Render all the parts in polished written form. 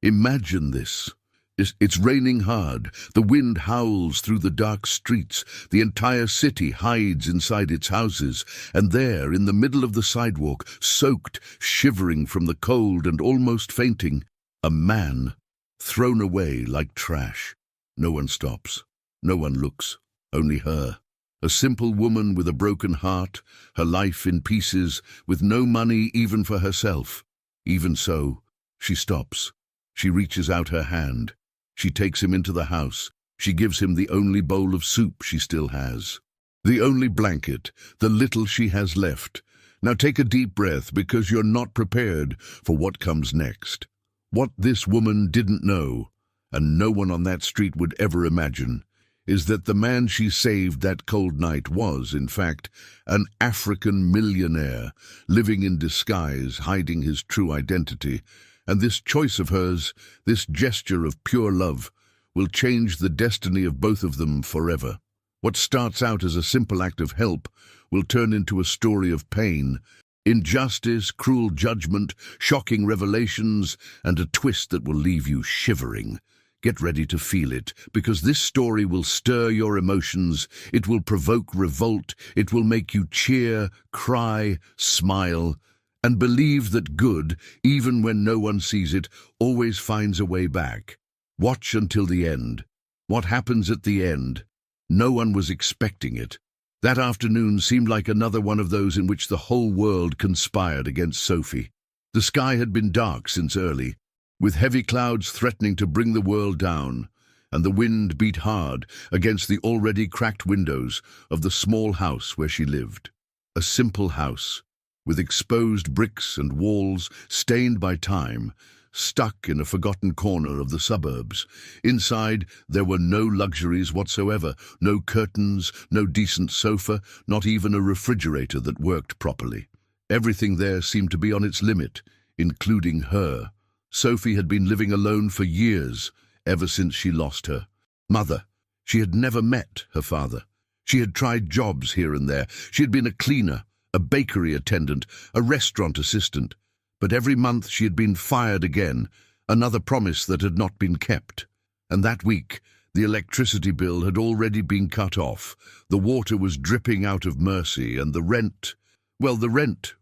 Imagine this. It's raining hard. The wind howls through the dark streets. The entire city hides inside its houses. And there, in the middle of the sidewalk, soaked, shivering from the cold and almost fainting, a man, thrown away like trash. No one stops. No one looks. Only her. A simple woman with a broken heart, her life in pieces, with no money even for herself. Even so, she stops. She reaches out her hand. She takes him into the house. She gives him the only bowl of soup she still has. The only blanket, the little she has left. Now take a deep breath, because you're not prepared for what comes next. What this woman didn't know, and no one on that street would ever imagine, is that the man she saved that cold night was, in fact, an African millionaire, living in disguise, hiding his true identity. And this choice of hers, this gesture of pure love, will change the destiny of both of them forever. What starts out as a simple act of help will turn into a story of pain, injustice, cruel judgment, shocking revelations, and a twist that will leave you shivering. Get ready to feel it, because this story will stir your emotions, it will provoke revolt, it will make you cheer, cry, smile, and believe that good, even when no one sees it, always finds a way back. Watch until the end. What happens at the end? No one was expecting it. That afternoon seemed like another one of those in which the whole world conspired against Sophie. The sky had been dark since early, with heavy clouds threatening to bring the world down, and the wind beat hard against the already cracked windows of the small house where she lived. A simple house, with exposed bricks and walls stained by time, stuck in a forgotten corner of the suburbs. Inside, there were no luxuries whatsoever, no curtains, no decent sofa, not even a refrigerator that worked properly. Everything there seemed to be on its limit, including her. Sophie had been living alone for years, ever since she lost her mother. She had never met her father. She had tried jobs here and there. She had been a cleaner, a bakery attendant, a restaurant assistant. But every month she had been fired again, another promise that had not been kept. And that week, the electricity bill had already been cut off, the water was dripping out of mercy, and the rent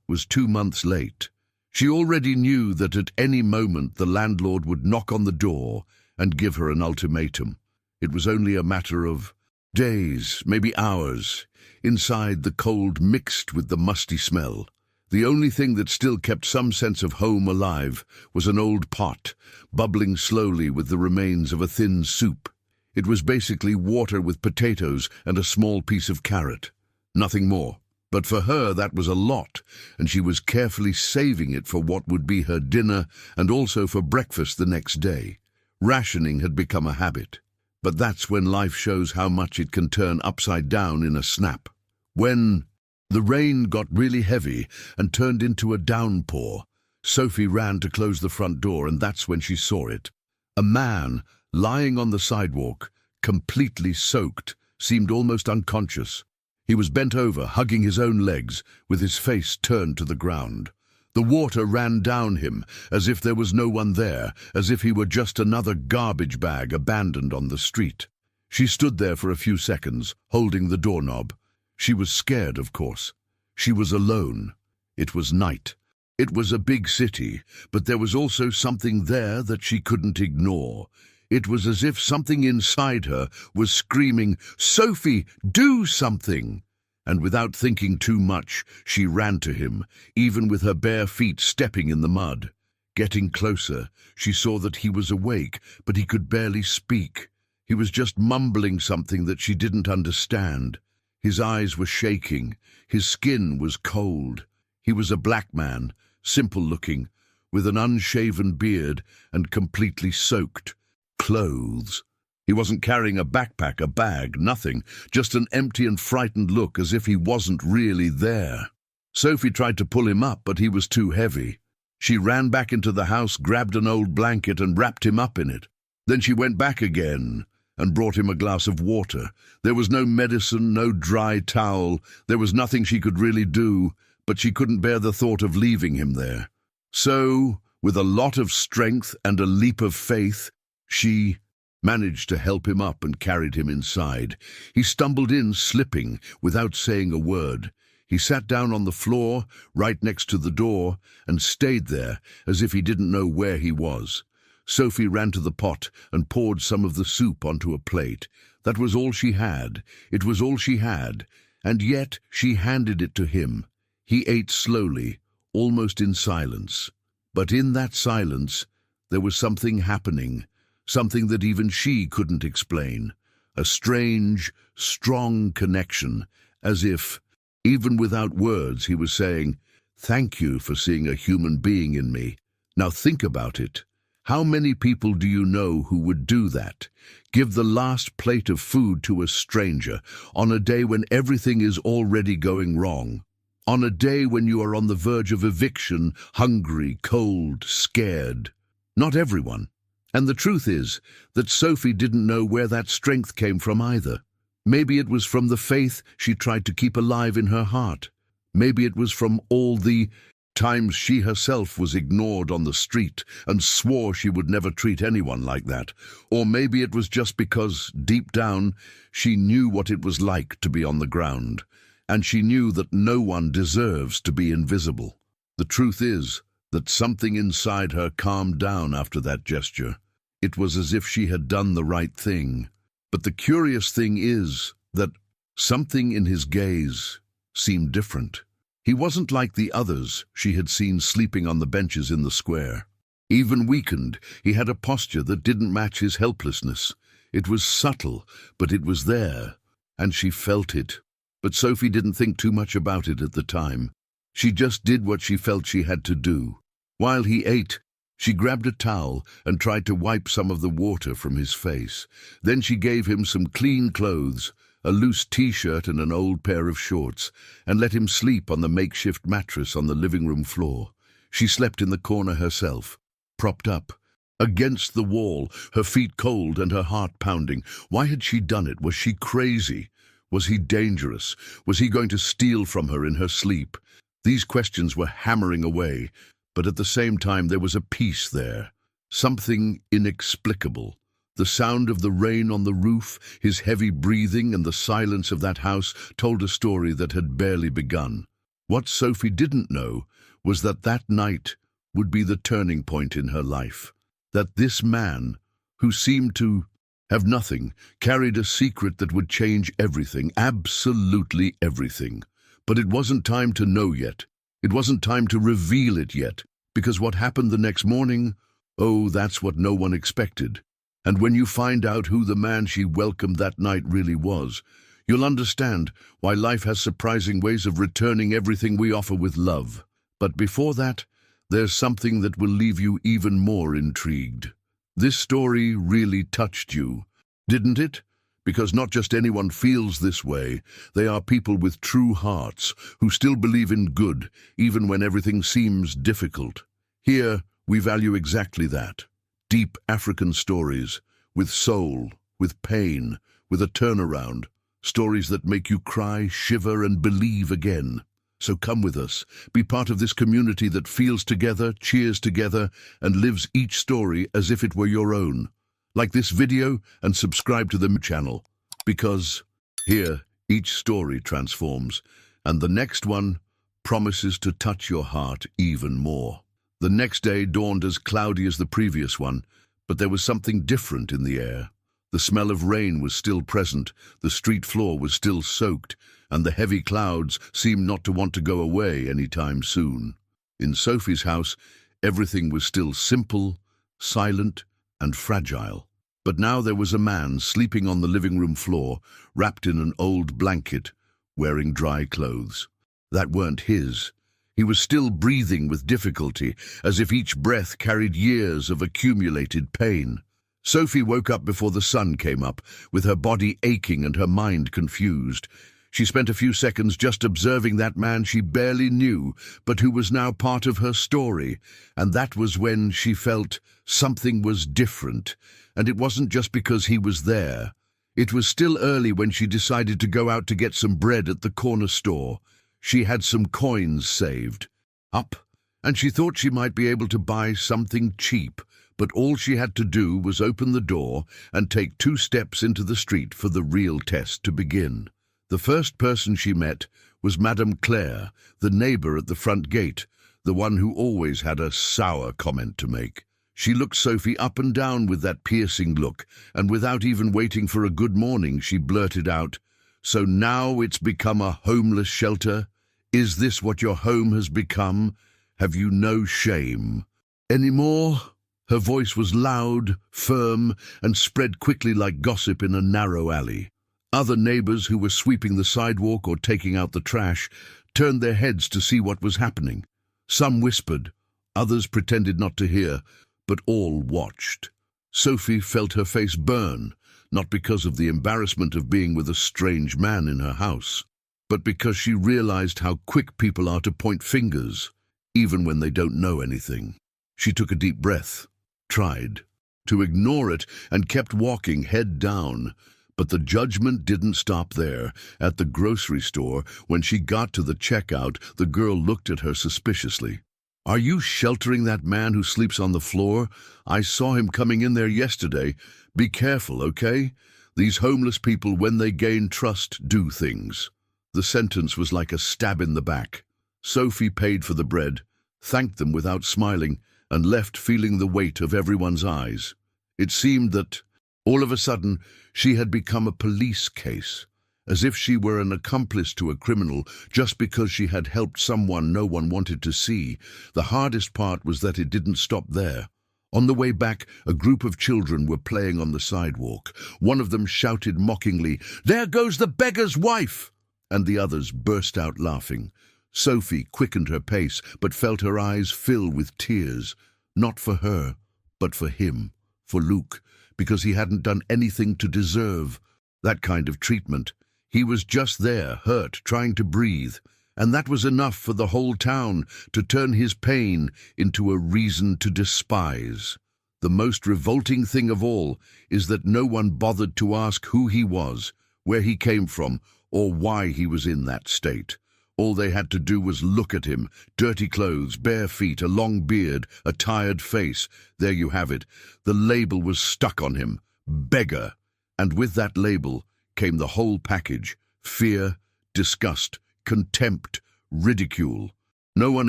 was 2 months late. She already knew that at any moment the landlord would knock on the door and give her an ultimatum. It was only a matter of days, maybe hours. Inside, the cold mixed with the musty smell. The only thing that still kept some sense of home alive was an old pot, bubbling slowly with the remains of a thin soup. It was basically water with potatoes and a small piece of carrot. Nothing more. But for her that was a lot, and she was carefully saving it for what would be her dinner and also for breakfast the next day. Rationing had become a habit. But that's when life shows how much it can turn upside down in a snap. When the rain got really heavy and turned into a downpour, Sophie ran to close the front door, and that's when she saw it. A man, lying on the sidewalk, completely soaked, seemed almost unconscious. He was bent over, hugging his own legs, with his face turned to the ground. The water ran down him, as if there was no one there, as if he were just another garbage bag abandoned on the street. She stood there for a few seconds, holding the doorknob. She was scared, of course. She was alone. It was night. It was a big city, but there was also something there that she couldn't ignore. It was as if something inside her was screaming, "Sophie, do something!" And without thinking too much, she ran to him, even with her bare feet stepping in the mud. Getting closer, she saw that he was awake, but he could barely speak. He was just mumbling something that she didn't understand. His eyes were shaking. His skin was cold. He was a black man, simple-looking, with an unshaven beard and completely soaked. Clothes. He wasn't carrying a backpack, a bag, nothing, just an empty and frightened look, as if he wasn't really there. Sophie tried to pull him up, but he was too heavy. She ran back into the house, grabbed an old blanket and wrapped him up in it. Then she went back again and brought him a glass of water. There was no medicine, no dry towel. There was nothing she could really do, but she couldn't bear the thought of leaving him there. So, With a lot of strength and a leap of faith, she managed to help him up and carried him inside. He stumbled in, slipping, without saying a word. He sat down on the floor, right next to the door, and stayed there, as if he didn't know where he was. Sophie ran to the pot and poured some of the soup onto a plate. That was all she had. It was all she had, and yet she handed it to him. He ate slowly, almost in silence. But in that silence, there was something happening, something that even she couldn't explain. A strange, strong connection, as if, even without words, he was saying, "Thank you for seeing a human being in me. Now think about it. How many people do you know who would do that? Give the last plate of food to a stranger on a day when everything is already going wrong? On a day when you are on the verge of eviction, hungry, cold, scared? Not everyone. And the truth is that Sophie didn't know where that strength came from either. Maybe it was from the faith she tried to keep alive in her heart. Maybe it was from all the times she herself was ignored on the street and swore she would never treat anyone like that. Or maybe it was just because, deep down, she knew what it was like to be on the ground, and she knew that no one deserves to be invisible. The truth is that something inside her calmed down after that gesture. It was as if she had done the right thing. But the curious thing is that something in his gaze seemed different. He wasn't like the others she had seen sleeping on the benches in the square. Even weakened, he had a posture that didn't match his helplessness. It was subtle, but it was there, and she felt it. But Sophie didn't think too much about it at the time. She just did what she felt she had to do. While he ate, she grabbed a towel and tried to wipe some of the water from his face. Then she gave him some clean clothes, a loose t-shirt and an old pair of shorts, and let him sleep on the makeshift mattress on the living room floor. She slept in the corner herself, propped up against the wall, her feet cold and her heart pounding. Why had she done it? Was she crazy? Was he dangerous? Was he going to steal from her in her sleep? These questions were hammering away, but at the same time there was a peace there, something inexplicable. The sound of the rain on the roof, his heavy breathing, and the silence of that house told a story that had barely begun. What Sophie didn't know was that that night would be the turning point in her life. That this man, who seemed to have nothing, carried a secret that would change everything, absolutely everything. But it wasn't time to know yet. It wasn't time to reveal it yet, because what happened the next morning, oh, that's what no one expected. And when you find out who the man she welcomed that night really was, you'll understand why life has surprising ways of returning everything we offer with love. But before that, there's something that will leave you even more intrigued. This story really touched you, didn't it? Because not just anyone feels this way. They are people with true hearts who still believe in good, even when everything seems difficult. Here, we value exactly that. Deep African stories, with soul, with pain, with a turnaround. Stories that make you cry, shiver, and believe again. So come with us. Be part of this community that feels together, cheers together, and lives each story as if it were your own. Like this video and subscribe to the channel, because here each story transforms, and the next one promises to touch your heart even more. The next day dawned as cloudy as the previous one, but there was something different in the air. The smell of rain was still present, the street floor was still soaked, and the heavy clouds seemed not to want to go away anytime soon. In Sophie's house, everything was still simple, silent, and fragile. But now there was a man sleeping on the living room floor, wrapped in an old blanket, wearing dry clothes. That weren't his. He was still breathing with difficulty, as if each breath carried years of accumulated pain. Sophie woke up before the sun came up, with her body aching and her mind confused. She spent a few seconds just observing that man she barely knew, but who was now part of her story, and that was when she felt something was different. And it wasn't just because he was there. It was still early when she decided to go out to get some bread at the corner store. She had some coins saved. Up and she thought she might be able to buy something cheap, but all she had to do was open the door and take 2 steps into the street for the real test to begin. The first person she met was Madame Claire, the neighbor at the front gate, the one who always had a sour comment to make. She looked Sophie up and down with that piercing look, and without even waiting for a good morning, she blurted out, "So now it's become a homeless shelter? Is this what your home has become? Have you no shame anymore?" Her voice was loud, firm, and spread quickly like gossip in a narrow alley. Other neighbors who were sweeping the sidewalk or taking out the trash turned their heads to see what was happening. Some whispered, others pretended not to hear, but all watched. Sophie felt her face burn, not because of the embarrassment of being with a strange man in her house, but because she realized how quick people are to point fingers, even when they don't know anything. She took a deep breath, tried to ignore it, and kept walking, head down. But the judgment didn't stop there. At the grocery store, when she got to the checkout, the girl looked at her suspiciously. "Are you sheltering that man who sleeps on the floor? I saw him coming in there yesterday. Be careful, okay? These homeless people, when they gain trust, do things." The sentence was like a stab in the back. Sophie paid for the bread, thanked them without smiling, and left feeling the weight of everyone's eyes. It seemed that, all of a sudden, she had become a police case, as if she were an accomplice to a criminal just because she had helped someone no one wanted to see. The hardest part was that it didn't stop there. On the way back, a group of children were playing on the sidewalk. One of them shouted mockingly, "There goes the beggar's wife!" And the others burst out laughing. Sophie quickened her pace, but felt her eyes fill with tears, not for her, but for him, for Luke, because he hadn't done anything to deserve that kind of treatment. He was just there, hurt, trying to breathe, and that was enough for the whole town to turn his pain into a reason to despise. The most revolting thing of all is that no one bothered to ask who he was, where he came from, or why he was in that state. All they had to do was look at him, dirty clothes, bare feet, a long beard, a tired face. There you have it. The label was stuck on him, beggar. And with that label came the whole package: fear, disgust, contempt, ridicule. No one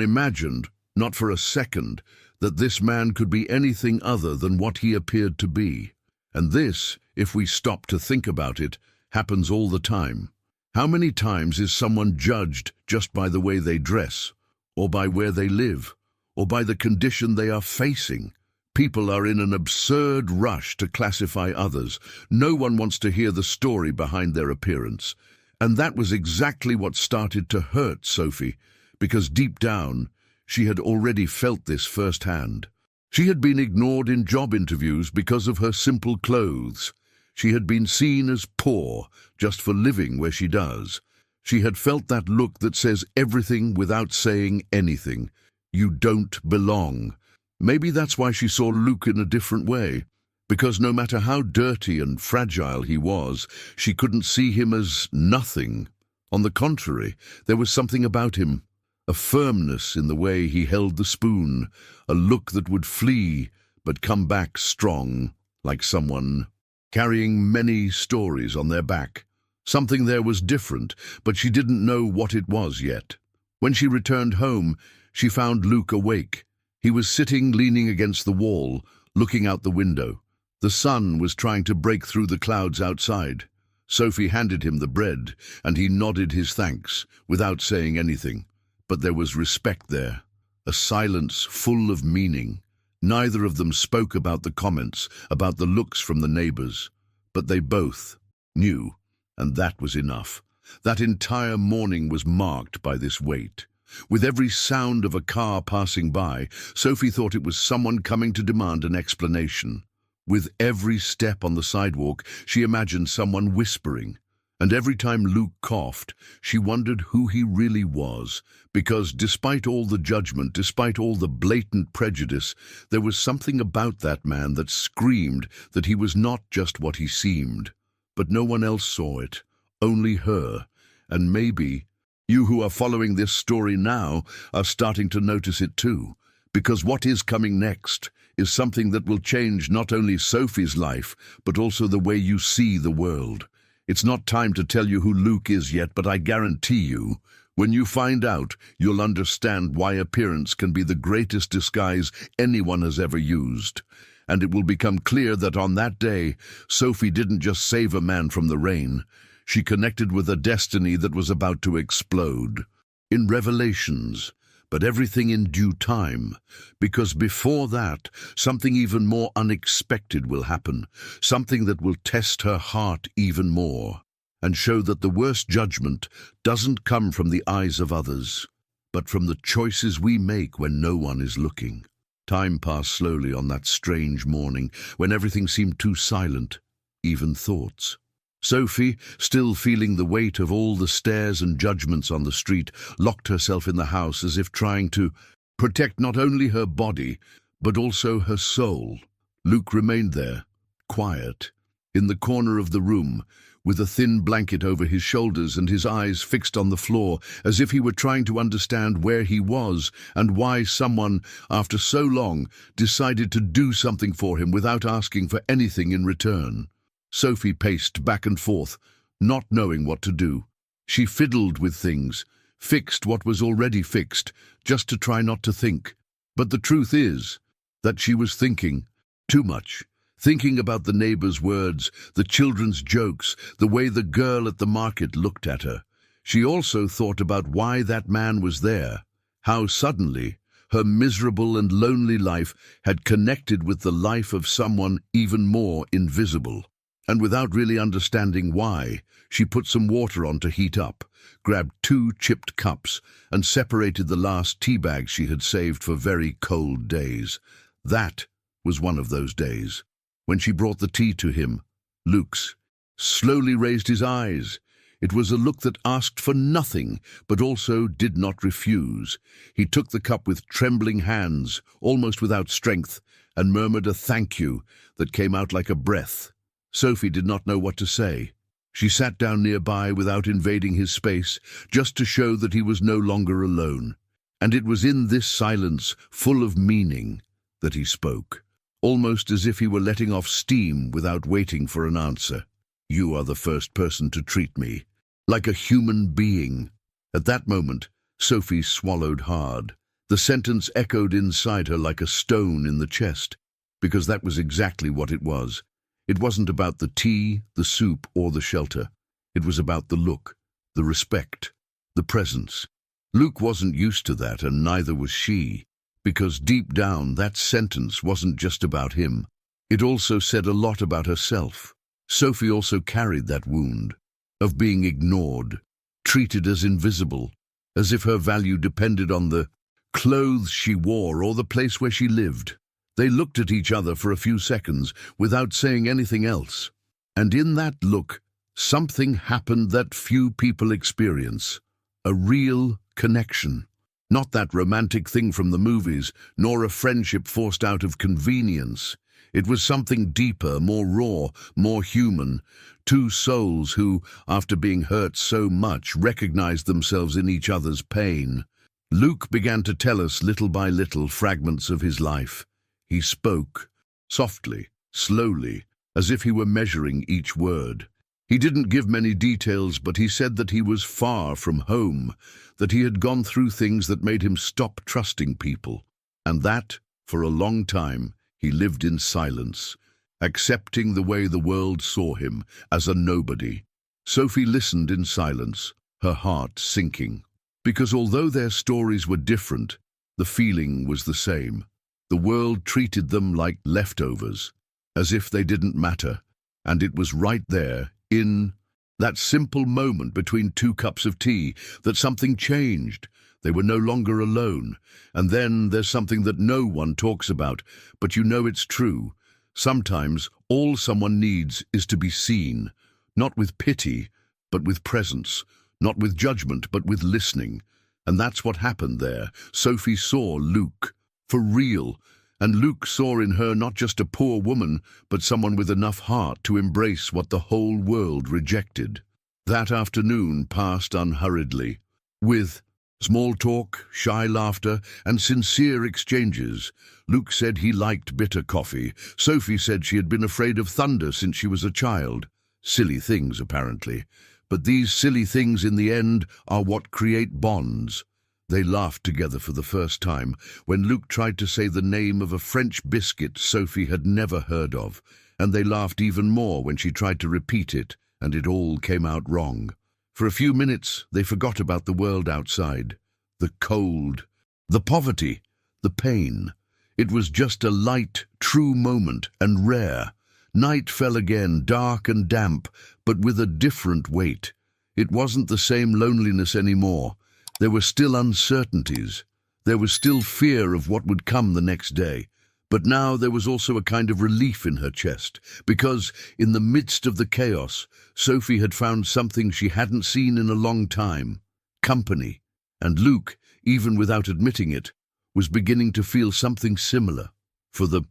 imagined, not for a second, that this man could be anything other than what he appeared to be. And this, if we stop to think about it, happens all the time. How many times is someone judged just by the way they dress, or by where they live, or by the condition they are facing? People are in an absurd rush to classify others. No one wants to hear the story behind their appearance. And that was exactly what started to hurt Sophie, because deep down, she had already felt this firsthand. She had been ignored in job interviews because of her simple clothes. She had been seen as poor just for living where she does. She had felt that look that says everything without saying anything. You don't belong. Maybe that's why she saw Luke in a different way, because no matter how dirty and fragile he was, she couldn't see him as nothing. On the contrary, there was something about him, a firmness in the way he held the spoon, a look that would flee but come back strong, like someone carrying many stories on their back. Something there was different, but she didn't know what it was yet. When she returned home, she found Luke awake. He was sitting leaning against the wall, looking out the window. The sun was trying to break through the clouds outside. Sophie handed him the bread, and he nodded his thanks, without saying anything. But there was respect there, a silence full of meaning. Neither of them spoke about the comments, about the looks from the neighbors, but they both knew, and that was enough. That entire morning was marked by this weight. With every sound of a car passing by, Sophie thought it was someone coming to demand an explanation. With every step on the sidewalk, she imagined someone whispering. And every time Luke coughed, she wondered who he really was, because despite all the judgment, despite all the blatant prejudice, there was something about that man that screamed that he was not just what he seemed. But no one else saw it, only her, and maybe You who are following this story now are starting to notice it too, because what is coming next is something that will change not only Sophie's life, but also the way you see the world. It's not time to tell you who Luke is yet, but I guarantee you, when you find out, you'll understand why appearance can be the greatest disguise anyone has ever used. And it will become clear that on that day, Sophie didn't just save a man from the rain. She connected with a destiny that was about to explode. In Revelations, but everything in due time, because before that, something even more unexpected will happen, something that will test her heart even more, and show that the worst judgment doesn't come from the eyes of others, but from the choices we make when no one is looking. Time passed slowly on that strange morning, when everything seemed too silent, even thoughts. Sophie, still feeling the weight of all the stares and judgments on the street, locked herself in the house as if trying to protect not only her body, but also her soul. Luke remained there, quiet, in the corner of the room, with a thin blanket over his shoulders and his eyes fixed on the floor, as if he were trying to understand where he was and why someone, after so long, decided to do something for him without asking for anything in return. Sophie paced back and forth, not knowing what to do. She fiddled with things, fixed what was already fixed, just to try not to think. But the truth is that she was thinking too much. Thinking about the neighbors' words, the children's jokes, the way the girl at the market looked at her. She also thought about why that man was there, how suddenly her miserable and lonely life had connected with the life of someone even more invisible. And without really understanding why, she put some water on to heat up, grabbed 2 chipped cups, and separated the last tea bags she had saved for very cold days. That was one of those days. When she brought the tea to him, Luke's slowly raised his eyes. It was a look that asked for nothing, but also did not refuse. He took the cup with trembling hands, almost without strength, and murmured a thank you that came out like a breath. Sophie did not know what to say. She sat down nearby without invading his space, just to show that he was no longer alone. And it was in this silence, full of meaning, that he spoke, almost as if he were letting off steam without waiting for an answer. You are the first person to treat me like a human being. At that moment, Sophie swallowed hard. The sentence echoed inside her like a stone in the chest, because that was exactly what it was. It wasn't about the tea, the soup, or the shelter. It was about the look, the respect, the presence. Luke wasn't used to that, and neither was she, because deep down that sentence wasn't just about him. It also said a lot about herself. Sophie also carried that wound of being ignored, treated as invisible, as if her value depended on the clothes she wore or the place where she lived. They looked at each other for a few seconds without saying anything else. And in that look, something happened that few people experience. A real connection. Not that romantic thing from the movies, nor a friendship forced out of convenience. It was something deeper, more raw, more human. 2 souls who, after being hurt so much, recognized themselves in each other's pain. Luke began to tell us little by little fragments of his life. He spoke, softly, slowly, as if he were measuring each word. He didn't give many details, but he said that he was far from home, that he had gone through things that made him stop trusting people, and that, for a long time, he lived in silence, accepting the way the world saw him, as a nobody. Sophie listened in silence, her heart sinking, because although their stories were different, the feeling was the same. The world treated them like leftovers, as if they didn't matter, and it was right there, in that simple moment between 2 cups of tea, that something changed. They were no longer alone. And then there's something that no one talks about, but you know it's true. Sometimes all someone needs is to be seen, not with pity, but with presence, not with judgment, but with listening. And that's what happened there. Sophie saw Luke, for real, and Luke saw in her not just a poor woman, but someone with enough heart to embrace what the whole world rejected. That afternoon passed unhurriedly. With small talk, shy laughter, and sincere exchanges. Luke said he liked bitter coffee. Sophie said she had been afraid of thunder since she was a child. Silly things, apparently. But these silly things in the end are what create bonds. They laughed together for the first time when Luke tried to say the name of a French biscuit Sophie had never heard of, and they laughed even more when she tried to repeat it, and it all came out wrong. For a few minutes, they forgot about the world outside. The cold, the poverty, the pain. It was just a light, true moment, and rare. Night fell again, dark and damp, but with a different weight. It wasn't the same loneliness anymore. There were still uncertainties. There was still fear of what would come the next day. But now there was also a kind of relief in her chest, because, in the midst of the chaos, Sophie had found something she hadn't seen in a long time: company. And Luke, even without admitting it, was beginning to feel something similar. For the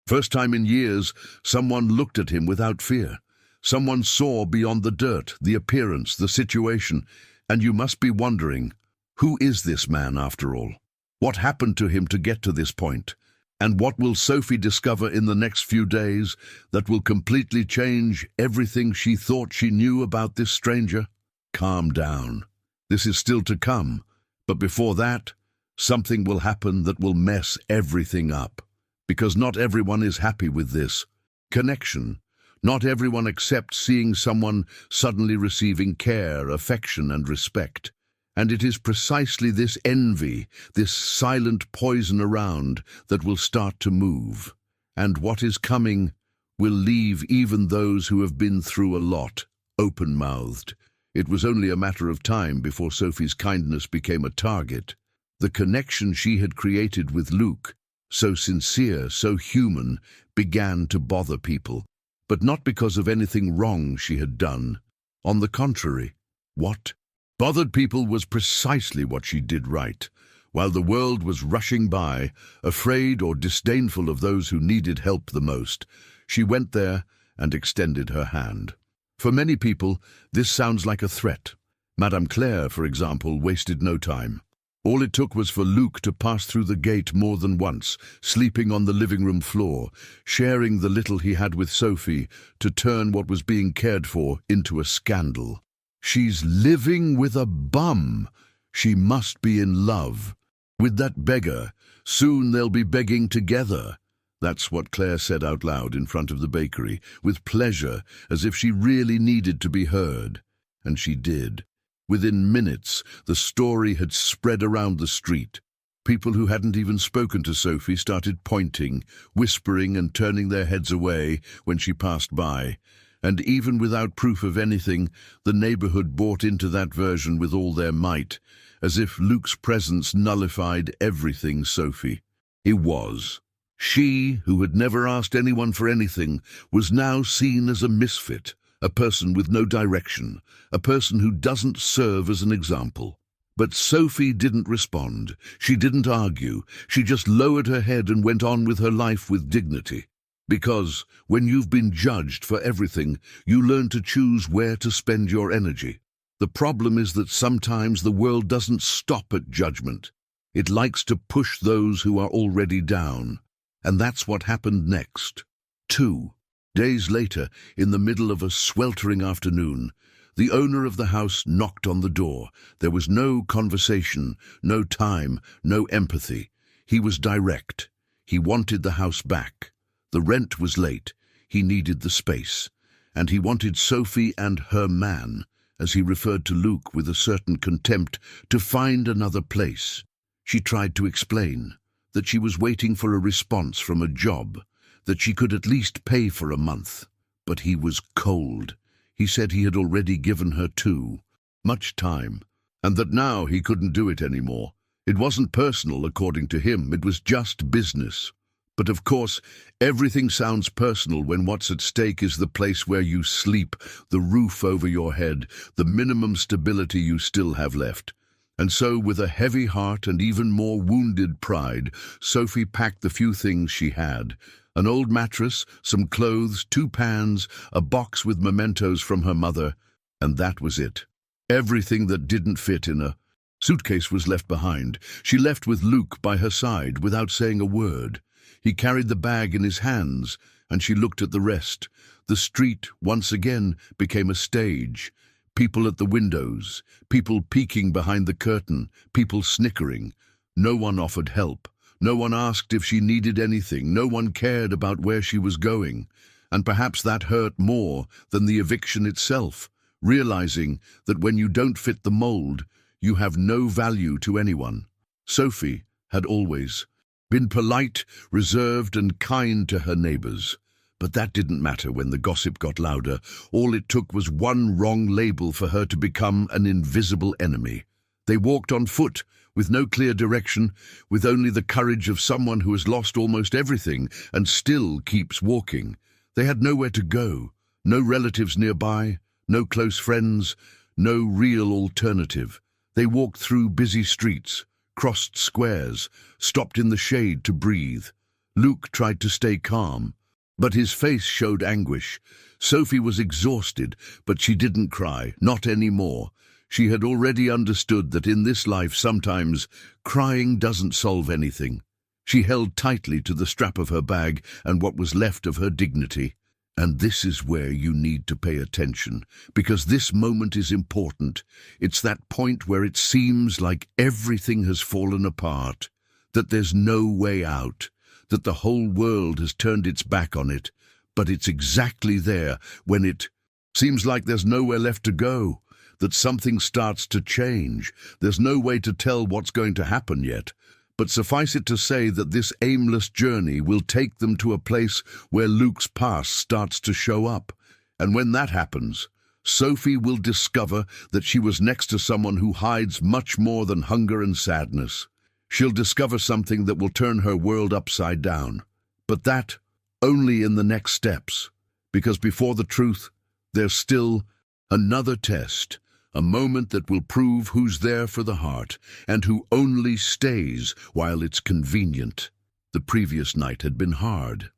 first time in years, someone looked at him without fear. Someone saw beyond the dirt, the appearance, the situation, and you must be wondering, who is this man after all? What happened to him to get to this point? And what will Sophie discover in the next few days that will completely change everything she thought she knew about this stranger? Calm down. This is still to come. But before that, something will happen that will mess everything up. Because not everyone is happy with this. Connection. Not everyone accepts seeing someone suddenly receiving care, affection, and respect. And it is precisely this envy, this silent poison around, that will start to move. And what is coming will leave even those who have been through a lot open-mouthed. It was only a matter of time before Sophie's kindness became a target. The connection she had created with Luke, so sincere, so human, began to bother people. But not because of anything wrong she had done. On the contrary, what bothered people was precisely what she did right. While the world was rushing by, afraid or disdainful of those who needed help the most, she went there and extended her hand. For many people, this sounds like a threat. Madame Claire, for example, wasted no time. All it took was for Luke to pass through the gate more than once, sleeping on the living room floor, sharing the little he had with Sophie, to turn what was being cared for into a scandal. She's living with a bum. She must be in love. With that beggar. Soon they'll be begging together. That's what Claire said out loud in front of the bakery, with pleasure, as if she really needed to be heard. And she did. Within minutes, the story had spread around the street. People who hadn't even spoken to Sophie started pointing, whispering and turning their heads away when she passed by. And even without proof of anything, the neighborhood bought into that version with all their might, as if Luke's presence nullified everything Sophie. He was. She, who had never asked anyone for anything, was now seen as a misfit, a person with no direction, a person who doesn't serve as an example. But Sophie didn't respond. She didn't argue. She just lowered her head and went on with her life with dignity. Because when you've been judged for everything, you learn to choose where to spend your energy. The problem is that sometimes the world doesn't stop at judgment. It likes to push those who are already down. And that's what happened next. 2 days later, in the middle of a sweltering afternoon, the owner of the house knocked on the door. There was no conversation, no time, no empathy. He was direct. He wanted the house back. The rent was late. He needed the space. And he wanted Sophie and her man, as he referred to Luke with a certain contempt, to find another place. She tried to explain that she was waiting for a response from a job, that she could at least pay for a month. But he was cold. He said he had already given her too much time, and that now he couldn't do it anymore. It wasn't personal, according to him. It was just business. But of course, everything sounds personal when what's at stake is the place where you sleep, the roof over your head, the minimum stability you still have left. And so, with a heavy heart and even more wounded pride, Sophie packed the few things she had: an old mattress, some clothes, 2 pans, a box with mementos from her mother, and that was it. Everything that didn't fit in a Suitcase was left behind. She left with Luke by her side without saying a word. He carried the bag in his hands, and she looked at the rest. The street, once again, became a stage. People at the windows, people peeking behind the curtain, people snickering. No one offered help. No one asked if she needed anything. No one cared about where she was going. And perhaps that hurt more than the eviction itself, realizing that when you don't fit the mold, you have no value to anyone. Sophie had always been polite, reserved, and kind to her neighbors. But that didn't matter when the gossip got louder. All it took was one wrong label for her to become an invisible enemy. They walked on foot, with no clear direction, with only the courage of someone who has lost almost everything and still keeps walking. They had nowhere to go, no relatives nearby, no close friends, no real alternative. They walked through busy streets, crossed squares, stopped in the shade to breathe. Luke tried to stay calm, but his face showed anguish. Sophie was exhausted, but she didn't cry, not anymore. She had already understood that in this life sometimes crying doesn't solve anything. She held tightly to the strap of her bag and what was left of her dignity. And this is where you need to pay attention, because this moment is important. It's that point where it seems like everything has fallen apart, that there's no way out, that the whole world has turned its back on it. But it's exactly there when it seems like there's nowhere left to go, that something starts to change. There's no way to tell what's going to happen yet. But suffice it to say that this aimless journey will take them to a place where Luke's past starts to show up. And when that happens, Sophie will discover that she was next to someone who hides much more than hunger and sadness. She'll discover something that will turn her world upside down. But that only in the next steps, because before the truth, there's still another test. A moment that will prove who's there for the heart and who only stays while it's convenient. The previous night had been hard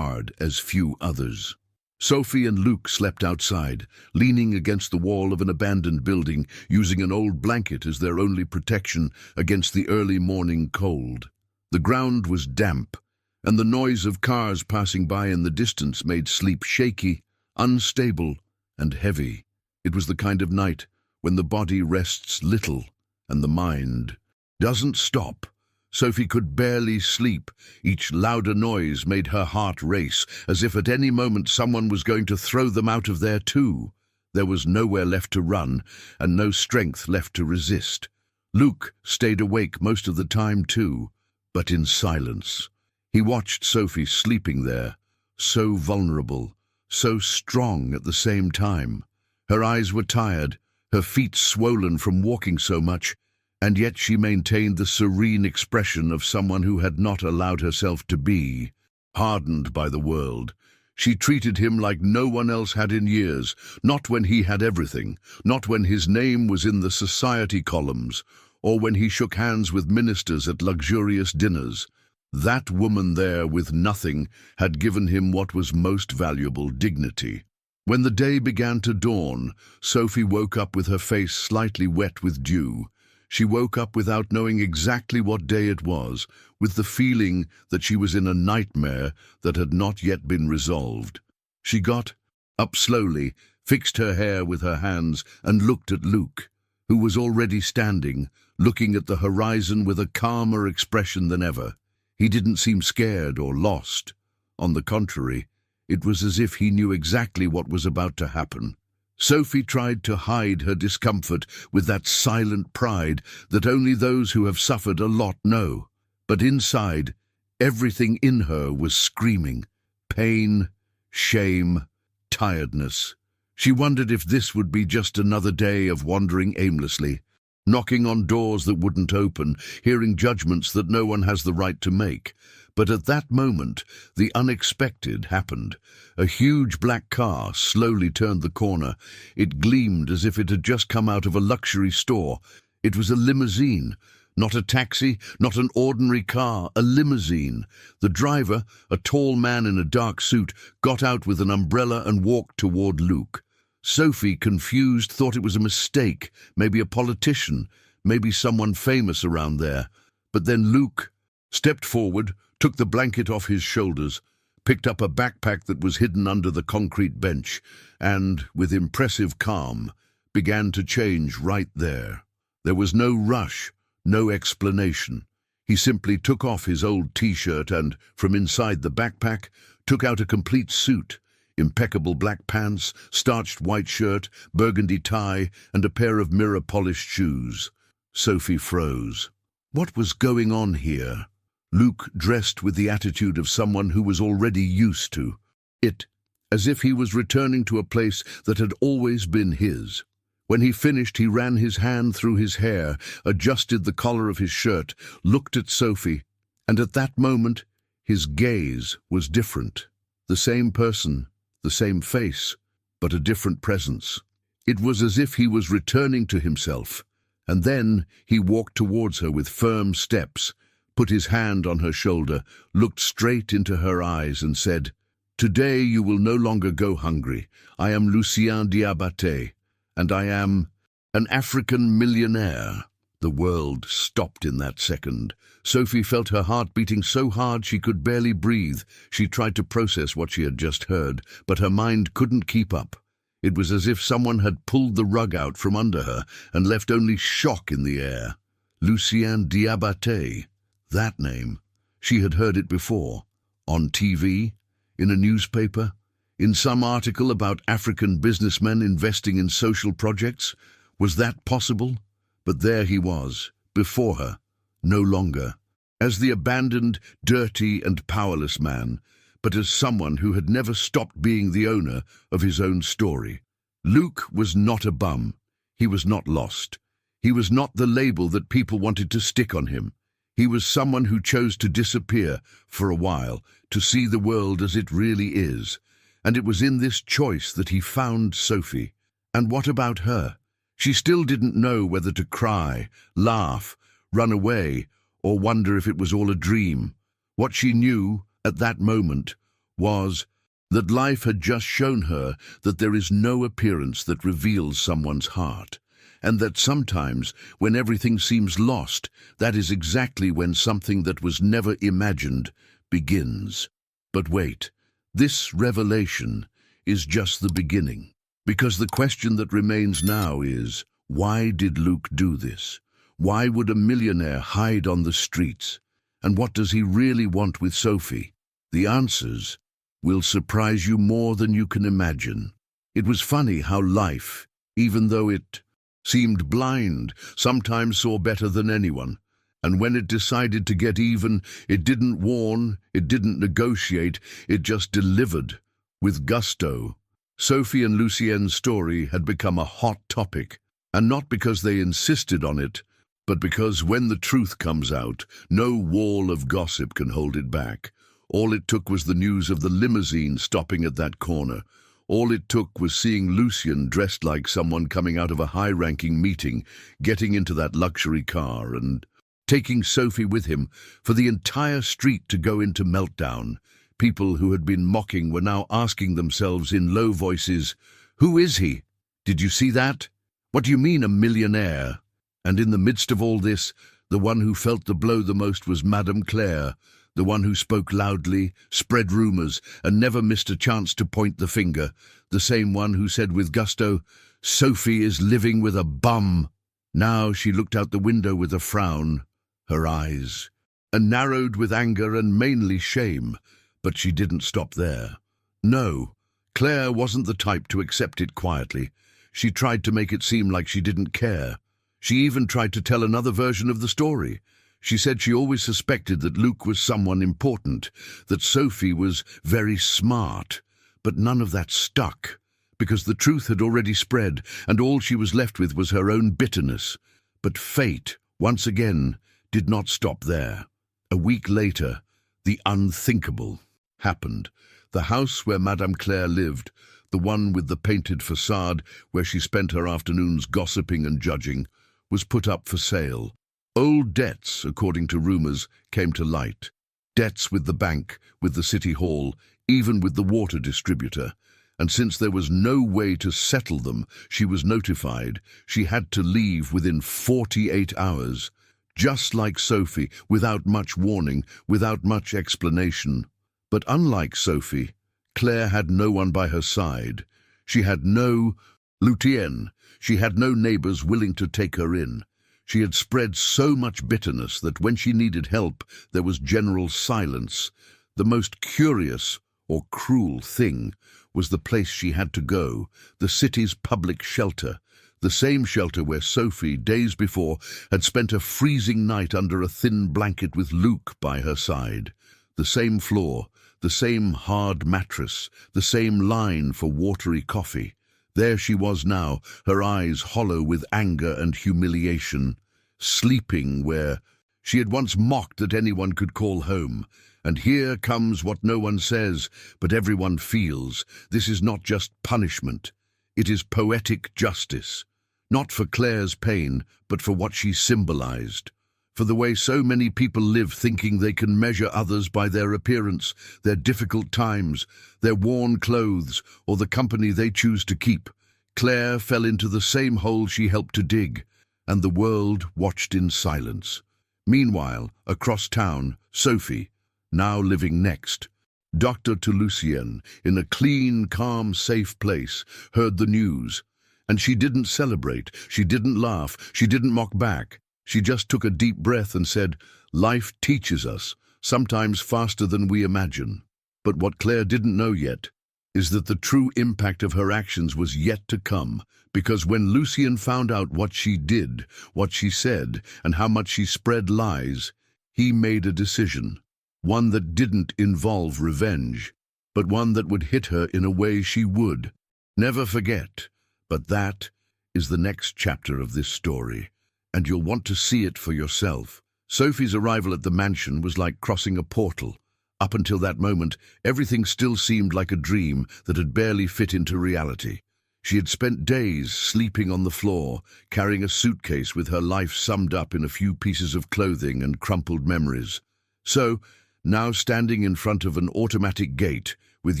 as few others. Sophie and Luke slept outside, leaning against the wall of an abandoned building, using an old blanket as their only protection against the early morning cold. The ground was damp, and the noise of cars passing by in the distance made sleep shaky, unstable, and heavy. It was the kind of night when the body rests little and the mind doesn't stop. Sophie could barely sleep. Each louder noise made her heart race, as if at any moment someone was going to throw them out of there too. There was nowhere left to run, and no strength left to resist. Luke stayed awake most of the time too, but in silence. He watched Sophie sleeping there, so vulnerable, so strong at the same time. Her eyes were tired, her feet swollen from walking so much, and yet she maintained the serene expression of someone who had not allowed herself to be hardened by the world. She treated him like no one else had in years, not when he had everything, not when his name was in the society columns, or when he shook hands with ministers at luxurious dinners. That woman there with nothing had given him what was most valuable, dignity. When the day began to dawn, Sophie woke up with her face slightly wet with dew. She woke up without knowing exactly what day it was, with the feeling that she was in a nightmare that had not yet been resolved. She got up slowly, fixed her hair with her hands, and looked at Luke, who was already standing, looking at the horizon with a calmer expression than ever. He didn't seem scared or lost. On the contrary, it was as if he knew exactly what was about to happen. Sophie tried to hide her discomfort with that silent pride that only those who have suffered a lot know. But inside, everything in her was screaming. Pain, shame, tiredness. She wondered if this would be just another day of wandering aimlessly, knocking on doors that wouldn't open, hearing judgments that no one has the right to make. But at that moment, the unexpected happened. A huge black car slowly turned the corner. It gleamed as if it had just come out of a luxury store. It was a limousine, not a taxi, not an ordinary car, a limousine. The driver, a tall man in a dark suit, got out with an umbrella and walked toward Luke. Sophie, confused, thought it was a mistake, maybe a politician, maybe someone famous around there. But then Luke stepped forward, took the blanket off his shoulders, picked up a backpack that was hidden under the concrete bench, and, with impressive calm, began to change right there. There was no rush, no explanation. He simply took off his old t-shirt and, from inside the backpack, took out a complete suit, impeccable black pants, starched white shirt, burgundy tie, and a pair of mirror-polished shoes. Sophie froze. What was going on here? Luke dressed with the attitude of someone who was already used to it, as if he was returning to a place that had always been his. When he finished, he ran his hand through his hair, adjusted the collar of his shirt, looked at Sophie, and at that moment, his gaze was different. The same person, the same face, but a different presence. It was as if he was returning to himself, and then he walked towards her with firm steps, put his hand on her shoulder, looked straight into her eyes and said, "Today you will no longer go hungry. I am Lucien Diabaté, and I am an African millionaire." The world stopped in that second. Sophie felt her heart beating so hard she could barely breathe. She tried to process what she had just heard, but her mind couldn't keep up. It was as if someone had pulled the rug out from under her and left only shock in the air. Lucien Diabaté. That name. She had heard it before. On TV, in a newspaper, in some article about African businessmen investing in social projects. Was that possible? But there he was, before her, no longer, as the abandoned, dirty and powerless man, but as someone who had never stopped being the owner of his own story. Luke was not a bum. He was not lost. He was not the label that people wanted to stick on him. He was someone who chose to disappear for a while, to see the world as it really is. And it was in this choice that he found Sophie. And what about her? She still didn't know whether to cry, laugh, run away, or wonder if it was all a dream. What she knew, at that moment, was that life had just shown her that there is no appearance that reveals someone's heart, and that sometimes, when everything seems lost, that is exactly when something that was never imagined begins. But wait, this revelation is just the beginning. Because the question that remains now is, why did Luke do this? Why would a millionaire hide on the streets? And what does he really want with Sophie? The answers will surprise you more than you can imagine. It was funny how life, even though it seemed blind, sometimes saw better than anyone. And when it decided to get even, it didn't warn, it didn't negotiate, it just delivered with gusto. Sophie and Lucien's story had become a hot topic, and not because they insisted on it, but because when the truth comes out, no wall of gossip can hold it back. All it took was the news of the limousine stopping at that corner. All it took was seeing Lucien dressed like someone coming out of a high-ranking meeting, getting into that luxury car and taking Sophie with him for the entire street to go into meltdown. People who had been mocking were now asking themselves in low voices, "Who is he? Did you see that? What do you mean, a millionaire?" And in the midst of all this, the one who felt the blow the most was Madame Claire, the one who spoke loudly, spread rumors, and never missed a chance to point the finger, the same one who said with gusto, "Sophie is living with a bum." Now she looked out the window with a frown, her eyes, narrowed with anger and mainly shame. But she didn't stop there. No, Claire wasn't the type to accept it quietly. She tried to make it seem like she didn't care. She even tried to tell another version of the story. She said she always suspected that Luke was someone important, that Sophie was very smart. But none of that stuck, because the truth had already spread, and all she was left with was her own bitterness. But fate, once again, did not stop there. A week later, the unthinkable happened. The house where Madame Claire lived, the one with the painted facade where she spent her afternoons gossiping and judging, was put up for sale. Old debts, according to rumors, came to light. Debts with the bank, with the city hall, even with the water distributor. and since there was no way to settle them, she was notified she had to leave within 48 hours. Just like Sophie, without much warning, without much explanation. But unlike Sophie, Claire had no one by her side. She had no Lucienne. She had no neighbors willing to take her in. She had spread so much bitterness that when she needed help, there was general silence. The most curious or cruel thing was the place she had to go, the city's public shelter. The same shelter where Sophie, days before, had spent a freezing night under a thin blanket with Luke by her side. The same floor, the same hard mattress, the same line for watery coffee. There she was now, her eyes hollow with anger and humiliation, sleeping where she had once mocked that anyone could call home. And here comes what no one says, but everyone feels. This is not just punishment. It is poetic justice. Not for Claire's pain, but for what she symbolized. For the way so many people live thinking they can measure others by their appearance, their difficult times, their worn clothes, or the company they choose to keep. Claire fell into the same hole she helped to dig, and the world watched in silence. Meanwhile, across town, Sophie, now living next, doctor to Lucienne, in a clean, calm, safe place, heard the news. And she didn't celebrate, she didn't laugh, she didn't mock back. She just took a deep breath and said, "Life teaches us, sometimes faster than we imagine." But what Claire didn't know yet is that the true impact of her actions was yet to come, because when Lucien found out what she did, what she said, and how much she spread lies, he made a decision, one that didn't involve revenge, but one that would hit her in a way she would never forget. But that is the next chapter of this story, and you'll want to see it for yourself. Sophie's arrival at the mansion was like crossing a portal. Up until that moment, everything still seemed like a dream that had barely fit into reality. She had spent days sleeping on the floor, carrying a suitcase with her life summed up in a few pieces of clothing and crumpled memories. So, now standing in front of an automatic gate with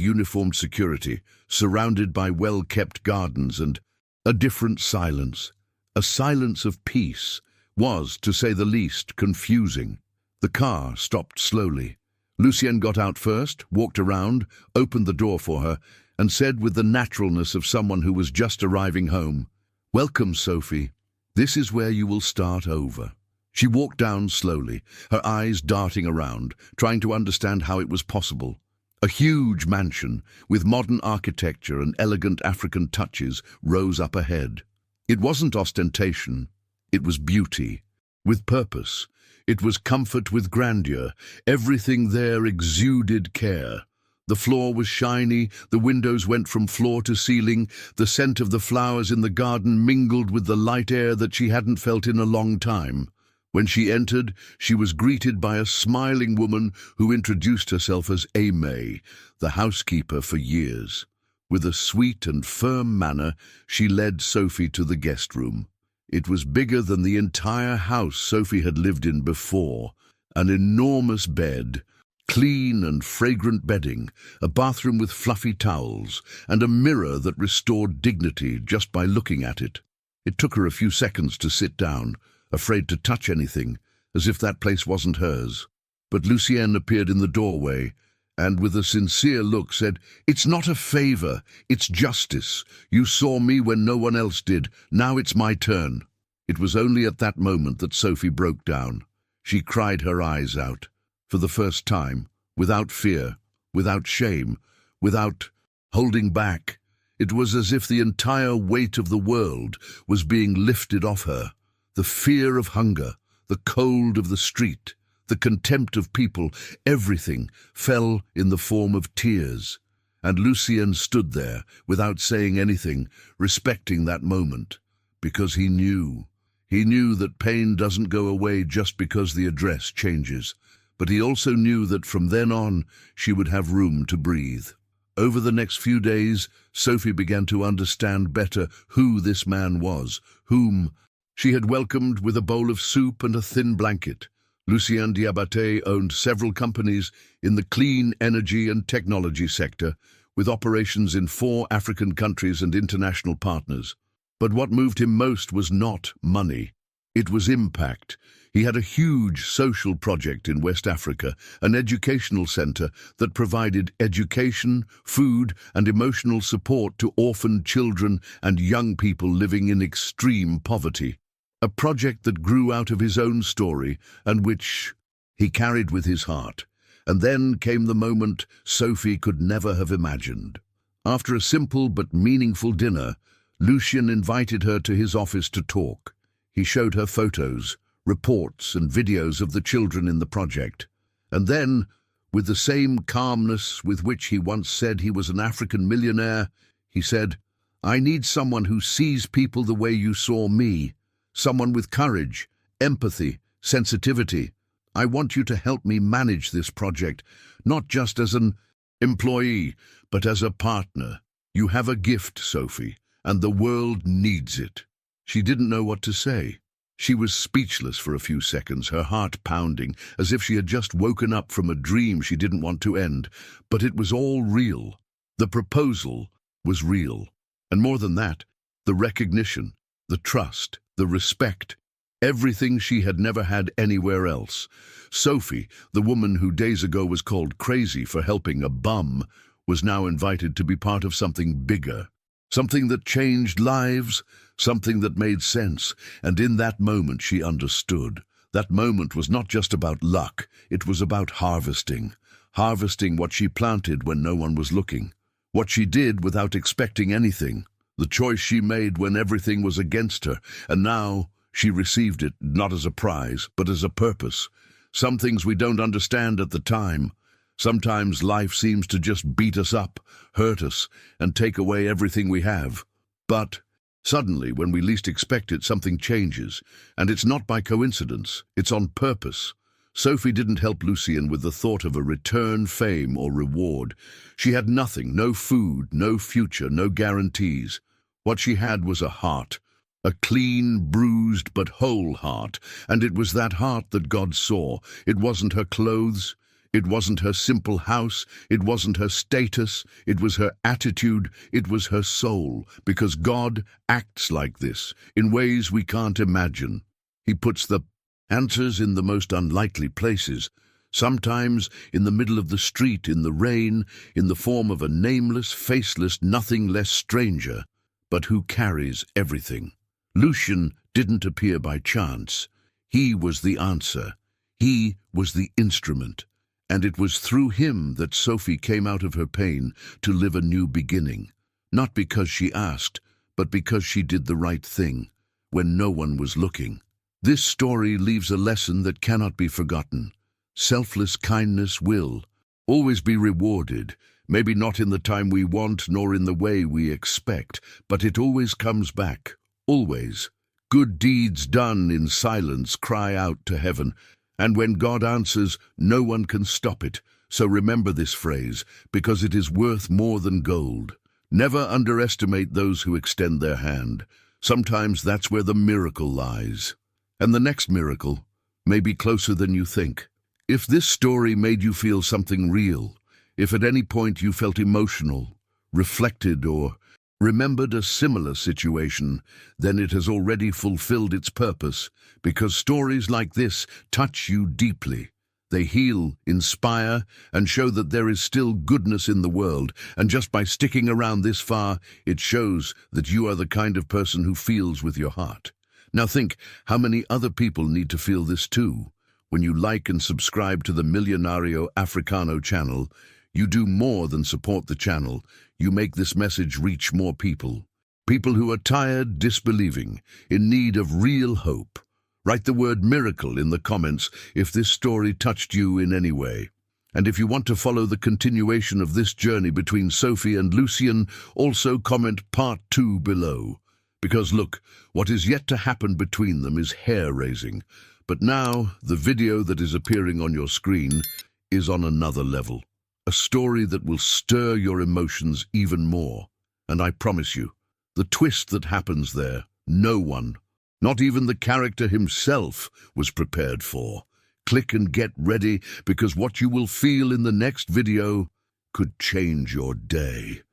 uniformed security, surrounded by well-kept gardens and a different silence, a silence of peace, was, to say the least, confusing. The car stopped slowly. Lucien got out first, walked around, opened the door for her, and said with the naturalness of someone who was just arriving home, "Welcome, Sophie. This is where you will start over." She walked down slowly, her eyes darting around, trying to understand how it was possible. A huge mansion, with modern architecture and elegant African touches, rose up ahead. It wasn't ostentation, it was beauty, with purpose. It was comfort with grandeur. Everything there exuded care. The floor was shiny, the windows went from floor to ceiling, the scent of the flowers in the garden mingled with the light air that she hadn't felt in a long time. When she entered, she was greeted by a smiling woman who introduced herself as Aimee, the housekeeper for years. With a sweet and firm manner, she led Sophie to the guest room. It was bigger than the entire house Sophie had lived in before. An enormous bed, clean and fragrant bedding, a bathroom with fluffy towels, and a mirror that restored dignity just by looking at it. It took her a few seconds to sit down, afraid to touch anything, as if that place wasn't hers. But Lucien appeared in the doorway, and with a sincere look said, "It's not a favor, it's justice. You saw me when no one else did. Now it's my turn." It was only at that moment that Sophie broke down. She cried her eyes out, for the first time, without fear, without shame, without holding back. It was as if the entire weight of the world was being lifted off her. The fear of hunger, the cold of the street, the contempt of people, everything fell in the form of tears. And Lucien stood there, without saying anything, respecting that moment, because he knew. He knew that pain doesn't go away just because the address changes, but he also knew that from then on she would have room to breathe. Over the next few days, Sophie began to understand better who this man was, whom she had welcomed with a bowl of soup and a thin blanket. Lucien Diabaté owned several companies in the clean energy and technology sector, with operations in 4 African countries and international partners. But what moved him most was not money. It was impact. He had a huge social project in West Africa, an educational center that provided education, food, and emotional support to orphaned children and young people living in extreme poverty. A project that grew out of his own story and which he carried with his heart. And then came the moment Sophie could never have imagined. After a simple but meaningful dinner, Lucien invited her to his office to talk. He showed her photos, reports and videos of the children in the project. And then, with the same calmness with which he once said he was an African millionaire, he said, "I need someone who sees people the way you saw me, someone with courage, empathy, sensitivity. I want you to help me manage this project, not just as an employee, but as a partner. You have a gift, Sophie, and the world needs it." She didn't know what to say. She was speechless for a few seconds, her heart pounding, as if she had just woken up from a dream she didn't want to end. But it was all real. The proposal was real. And more than that, the recognition, the trust, the respect, everything she had never had anywhere else. Sophie, the woman who days ago was called crazy for helping a bum, was now invited to be part of something bigger. Something that changed lives, something that made sense, and in that moment she understood. That moment was not just about luck, it was about harvesting. Harvesting what she planted when no one was looking. What she did without expecting anything. The choice she made when everything was against her, and now she received it not as a prize, but as a purpose. Some things we don't understand at the time. Sometimes life seems to just beat us up, hurt us, and take away everything we have. But suddenly, when we least expect it, something changes. And it's not by coincidence, it's on purpose. Sophie didn't help Lucien with the thought of a return, fame, or reward. She had nothing, no food, no future, no guarantees. What she had was a heart. A clean, bruised, but whole heart. And it was that heart that God saw. It wasn't her clothes. It wasn't her simple house, it wasn't her status, it was her attitude, it was her soul, because God acts like this, in ways we can't imagine. He puts the answers in the most unlikely places, sometimes in the middle of the street, in the rain, in the form of a nameless, faceless, nothing less stranger, but who carries everything. Lucien didn't appear by chance. He was the answer. He was the instrument. And it was through him that Sophie came out of her pain to live a new beginning. Not because she asked, but because she did the right thing, when no one was looking. This story leaves a lesson that cannot be forgotten. Selfless kindness will always be rewarded, maybe not in the time we want nor in the way we expect, but it always comes back, always. Good deeds done in silence cry out to heaven. And when God answers, no one can stop it. So remember this phrase, because it is worth more than gold. Never underestimate those who extend their hand. Sometimes that's where the miracle lies. And the next miracle may be closer than you think. If this story made you feel something real, if at any point you felt emotional, reflected, or remembered a similar situation, then it has already fulfilled its purpose, because stories like this touch you deeply. They heal, inspire, and show that there is still goodness in the world, and just by sticking around this far, it shows that you are the kind of person who feels with your heart. Now think, how many other people need to feel this too? When you like and subscribe to the Millionario Africano channel, you do more than support the channel. You make this message reach more people. People who are tired, disbelieving, in need of real hope. Write the word miracle in the comments if this story touched you in any way. And if you want to follow the continuation of this journey between Sophie and Lucien, also comment part 2 below. Because look, what is yet to happen between them is hair-raising. But now, the video that is appearing on your screen is on another level. A story that will stir your emotions even more. And I promise you, the twist that happens there, no one, not even the character himself, was prepared for. Click and get ready, because what you will feel in the next video could change your day.